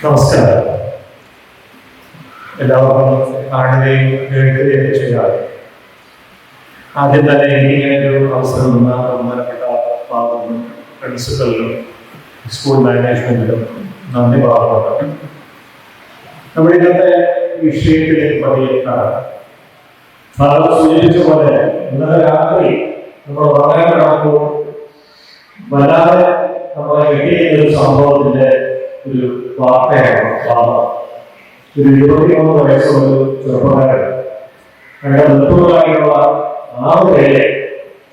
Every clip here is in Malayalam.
നമസ്കാരം. എല്ലാവർക്കും കാണുകയും കേൾക്കുകയും ചെയ്യാം. ആദ്യം തന്നെ എനിക്കിങ്ങനെ ഒരു അവസരം തന്ന ബഹുമാനപ്പെട്ട ഫാദറിനും പ്രിൻസിപ്പലിനും സ്കൂൾ മാനേജ്മെന്റിനും നന്ദി പറയുന്നുണ്ട്. നമ്മുടെ ഇന്നത്തെ വിഷയത്തിലേക്ക് പതിയേക്കാണ്. ഫാദർ സൂചിപ്പിച്ച പോലെ ഇന്നലെ രാത്രി നമ്മൾ ഉറങ്ങാൻ കിടക്കുമ്പോൾ വല്ലാതെ നമ്മളെ കിട്ടിയ ഒരു സംഭവത്തിന്റെ ഒരു വാർത്തയാണ്. ഒരു 23 വയസ്സുള്ള ഒരു ചെറുപ്പക്കാരൻ അങ്ങനെ നിർത്തുന്നതായിട്ടുള്ള 6 പേരെ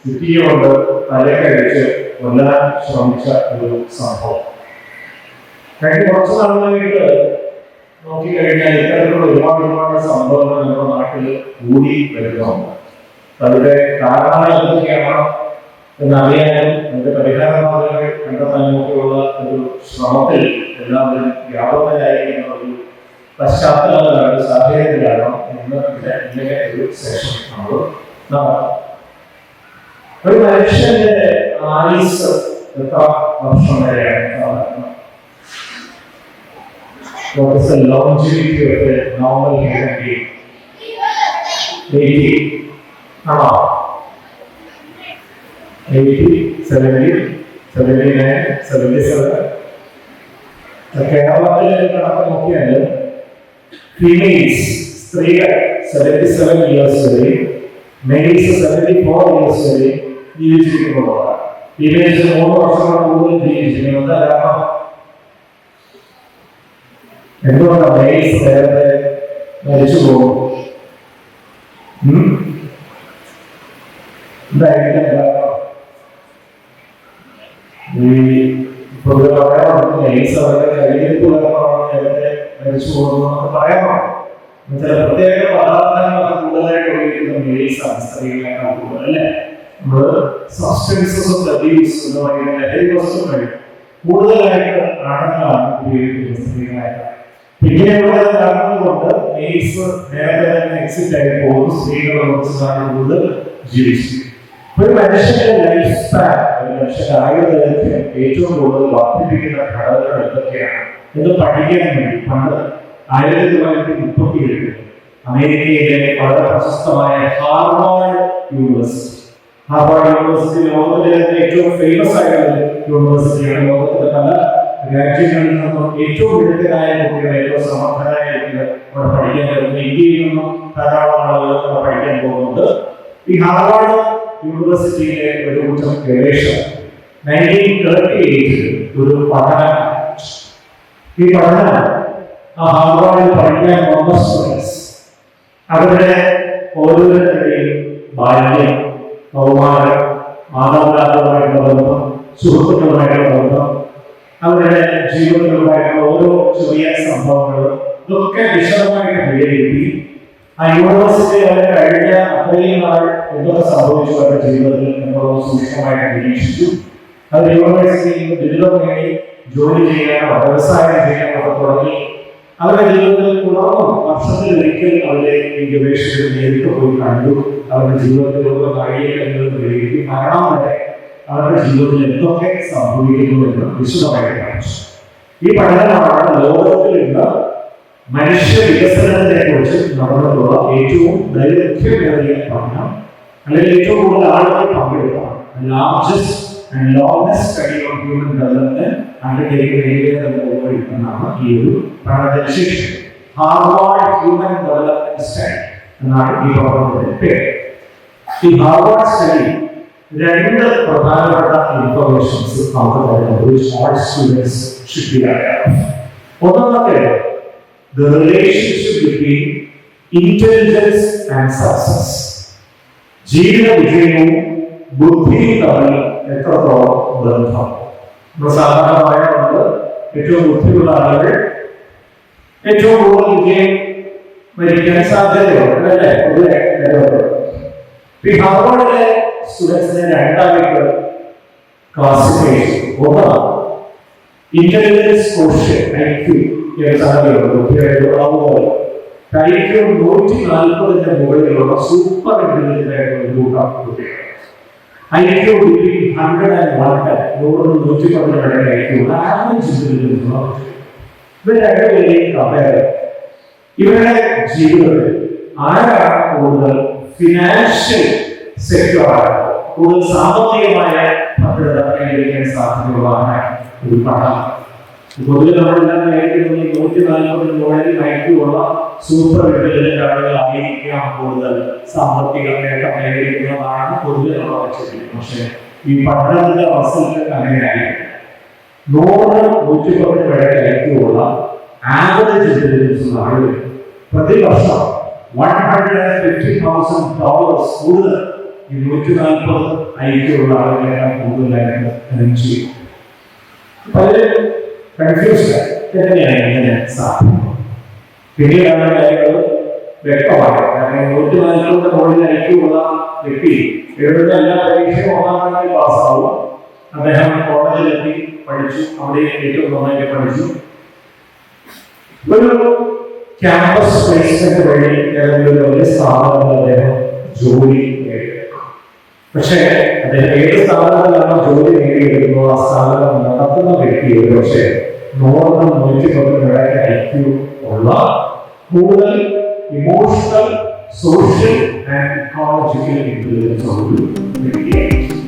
ചുറ്റിയുകൊണ്ട് തലക്കഴിച്ച് കൊല്ലാൻ ശ്രമിച്ച ഒരു സംഭവം. കഴിഞ്ഞ കുറച്ച് നാളുകളായിട്ട് നോക്കിക്കഴിഞ്ഞാൽ ഇത്തരത്തിലുള്ള ഒരുപാട് സംഭവങ്ങൾ നമ്മുടെ നാട്ടിൽ കൂടി വരുന്നുണ്ട്. അതിന്റെ കാരണങ്ങൾ എന്തൊക്കെയാണ് എന്നറിയാനും അതിന്റെ പരിഹാര മാർഗങ്ങൾ കണ്ടെത്താനുമൊക്കെയുള്ള ഒരു ശ്രമത്തിൽ എല്ലാവരും വ്യാപകരായിരിക്കുന്ന ഒരു പശ്ചാത്തലത്തിലാണ്, സാഹചര്യത്തിലാണ് ഇന്ന് ഇങ്ങനെ ഒരു സെഷൻ നമ്മൾ നടത്തുന്നത്. ഒരു മനുഷ്യന്റെ ആയുസ് എത്ര വർഷം വരെയാണ് സാധാരണ? What is the longevity of a normal human being? 80 ആണോ? 80, 70, 79, 77. കേരളത്തിലെ കണക്ക് നോക്കിയാൽ ഫീമെയിൽസ്, സ്ത്രീകൾ 77 ഇയേഴ്സ് വരെ, മെയിൽസ് 74 ഇയേഴ്സ് വരെ ജീവിച്ചിരിക്കുന്നതാണ്. ഫീമെയിൽസ് 3 വർഷങ്ങൾ കൂടുതൽ ജീവിച്ചിരിക്കുന്നത്. കാരണം എന്തുകൊണ്ടാണ് മെയിൽസ് നേരത്തെ മരിച്ചു പോകും? എന്തായിരിക്കും കാരണം? ഈ പൊതുവെ പറയാറുണ്ട് മെയിൽസ് അവരുടെ കയ്യെഴുത്ത് കാരണമാണ് നേരത്തെ മരിച്ചു പോകുന്നതെന്നൊക്കെ പറയാറുണ്ട്. ചില പ്രത്യേക പദാർത്ഥങ്ങളൊക്കെ കൂടുതലായിട്ട് ഉപയോഗിക്കുന്ന മെയിൽസാണ് സ്ത്രീകളെക്കാൾ കൂടുതൽ, അല്ലേ? നമ്മൾ സബ്സ്റ്റൻസസ് ഓഫ് അബ്യൂസ് എന്ന് പറയുന്ന ലഹരി വസ്തുക്കൾ കൂടുതലായിട്ട് ആണുങ്ങളാണ് ഉപയോഗിക്കുന്നത് സ്ത്രീകളായിട്ട്. ഇങ്ങനെയുള്ള കാരണങ്ങൾ കൊണ്ട് മെയിൽസ് നേരത്തെ തന്നെ എക്സിറ്റ് ആയി പോകുന്നു. സ്ത്രീകളെ കുറച്ചാണ് കൂടുതൽ ജീവിച്ചു. ഒരു മനുഷ്യന്റെ ലൈഫ് സ്പാൻ, ഒരു മനുഷ്യന്റെ ആയുർദൈർഘ്യം ഏറ്റവും കൂടുതൽ വർദ്ധിപ്പിക്കുന്ന ഘടകങ്ങൾ എന്തൊക്കെയാണ് ഇത് പഠിക്കാൻ വേണ്ടി പണ്ട് 1937 അമേരിക്കയിലെ വളരെ പ്രശസ്തമായ ഹാർവാർഡ് യൂണിവേഴ്സിറ്റി ലോകത്തിലെ ഏറ്റവും ഫേമസ് ആയിട്ടുള്ള യൂണിവേഴ്സിറ്റിയാണ്. ലോകത്തിലെ പല രാജ്യങ്ങളിൽ നിന്നും ഏറ്റവും മിടുക്കരായ കുട്ടികൾ, ഏറ്റവും സമർത്ഥരായ കുട്ടികൾ അവിടെ പഠിക്കാൻ വരുന്നു. ഇന്ത്യയിൽ നിന്നും ധാരാളം ആളുകൾ അവിടെ പഠിക്കാൻ പോകുന്നുണ്ട്. ഈ ഹാർവാർഡ് യൂണിവേഴ്സിറ്റിയിലെ ഒരു കൂട്ടം ഗവേഷകർ 1938 ഒരു പഠനം, ഈ പഠനം ഹാർവാർഡിൽ പഠിക്കാൻ വന്ന സ്റ്റുഡൻസ് അവരുടെ ഓരോരുത്തരുടെയും ബാല്യം, കൗമാരം, മാതാപിതാക്കളുമായിട്ടുള്ള ബന്ധം, സുഹൃത്തുക്കളുമായിട്ടുള്ള ബന്ധം, അവരുടെ ജീവിതത്തിലുണ്ടായിട്ടുള്ള ഓരോ ചെറിയ സംഭവങ്ങളും ഇതൊക്കെ വിശദമായിട്ട് വിലയിരുത്തി ആ യൂണിവേഴ്സിറ്റി അവരെ കഴിഞ്ഞ അത്രയും നാൾ എന്തൊക്കെ സംഭവിച്ചു അവരുടെ ജീവിതത്തിൽ എന്നുള്ളത് സൂക്ഷ്മമായിട്ട് നിരീക്ഷിച്ചു. അത് യൂണിവേഴ്സിറ്റിയിൽ ബിരുദം നേടി ജോലി ചെയ്യാനോ വ്യവസായം ചെയ്യാനോ തുടങ്ങി അവരുടെ ജീവിതത്തിൽ തുടർന്നും വർഷത്തിൽ ഒരിക്കൽ അവരെ ഈ ഗവേഷകർ നേരിട്ട് പോയി കണ്ടു. അവരുടെ ജീവിതത്തിലുള്ള കാര്യങ്ങൾ വിലയിരുത്തി മരണം വരെ അവരുടെ ജീവിതത്തിൽ എന്തൊക്കെ സംഭവിക്കുന്നു എന്ന് വിശദമായിട്ട് കാണിച്ചു. ഈ പഠനമാണ് ലോകത്തിൽ ഇന്ന് മനുഷ്യ വികസനത്തെ കുറിച്ച് നടന്നിട്ടുള്ള ഏറ്റവും ദൈർഘ്യമേറിയ പഠനം, അല്ലെങ്കിൽ ഏറ്റവും കൂടുതൽ ആളുകൾ പങ്കെടുക്കണം. Largest and longest study on human development എന്നാണ് ഈ ഒരു പഠനത്തിന്റെ ശീർഷകം. ഹാർവാർഡ് ഹ്യൂമൻ ഡെവലപ്മെന്റ് സ്റ്റഡി എന്നാണ് ഈ പഠനത്തിന്റെ പേര്. ഈ ഹാർവാർഡ് സ്റ്റഡി 2 പ്രധാനപ്പെട്ട ഇൻഫർമേഷൻസ് നമുക്ക് തരുന്നത് which all students should be aware of. ഒന്നാമത്തെ the relationship between intelligence and success. ജീവിത വിജയവും ബുദ്ധിയും തമ്മിൽ എത്രത്തോളം ബന്ധം? നമ്മൾ സാധാരണ പറയാറുണ്ട് ഏറ്റവും ബുദ്ധിയുള്ള ആളുകൾ ഏറ്റവും കൂടുതൽ വിജയം വരിക്കാൻ സാധ്യതയുണ്ട്, അല്ലേ? ഈ ഹാർവാർഡിലെ സ്റ്റുഡൻസിനെ 2ആയിട്ട് ക്ലാസിഫൈ ചെയ്തു. ഒന്നാണ് ഇന്റലിജൻസ് കോഷ്യന്റ്, IQ. IQ 140 മുകളിലുള്ള സൂപ്പർ ഇന്റലിജന്റ് ആയിട്ടുള്ള ഒരു കൂട്ടം കുട്ടികൾ. IQ between 100 and 110, 100 110 IQ average intelligence. ഇവർ രണ്ടുപേരെയും കമ്പയർ ഇവരുടെ ജീവിതത്തിൽ ആരാണ് കൂടുതൽ ഫിനാൻഷ്യൽ സെക്യൂർ ആണ്, കൂടുതൽ സാമ്പത്തികമായ ഭദ്രത കൈവരിക്കാൻ സാധ്യതയുള്ളതാണ് ഒരു പഠനം. പൊതുവെ നമ്മളെല്ലാം നേരിടുന്ന 140 മുകളിൽ ഐക്യമുള്ള സൂപ്പർ വിദ്യാലയ ആളുകളായിരിക്കാം കൂടുതൽ സാമ്പത്തിക നേട്ടം കൈവരിക്കുന്നതാണ് പൊതുവെ നമ്മൾ വെച്ചിരിക്കുന്നത്. പക്ഷേ ഈ പഠനത്തിന്റെ റിസൾട്ട് അങ്ങനെയായിരിക്കും. 100-110 വരെ ഐക്യമുള്ള ആവറേജ് ഇന്റലിജൻസ് ആളുകൾ പ്രതിവർഷം $150,000 കൂടുതൽ ഈ 140 ഐക്യമുള്ള ആളുകളെല്ലാം കൂടുതലായിട്ട് earn ചെയ്യും. പലരും കൺഫ്യൂസ്ഡ് എങ്ങനെയാണ് ഇങ്ങനെ സാധിക്കുന്നത്. പിന്നീടാണ് കാര്യങ്ങൾ വ്യക്തമാണ്. കാരണം 140 മുകളിൽ ഐക്യമുള്ള വ്യക്തി എഴുതുന്ന എല്ലാ പരീക്ഷയും 1ാം റാങ്കിൽ പാസ്സാവും. അദ്ദേഹം കോളേജിലെത്തി പഠിച്ചു, അവിടെ ഏറ്റവും നന്നായിട്ട് പഠിച്ചു. ഒരു ക്യാമ്പസ് പ്ലേസ്മെന്റ് വഴി ഏതെങ്കിലും ഒരു വലിയ സ്ഥാപനത്തിൽ അദ്ദേഹം ജോലി നേടിയെടുക്കും. പക്ഷേ അദ്ദേഹം ഏത് സ്ഥാപനത്തിലാണോ ജോലി നേടിയെടുക്കുന്നത് ആ സ്ഥാപനം നടത്തുന്ന വ്യക്തി ഒരു പക്ഷേ 100-110 ഐക്യു ഉള്ള കൂടുതൽ emotional, social and ecological intelligence ഉള്ള വ്യക്തിയായിരിക്കും.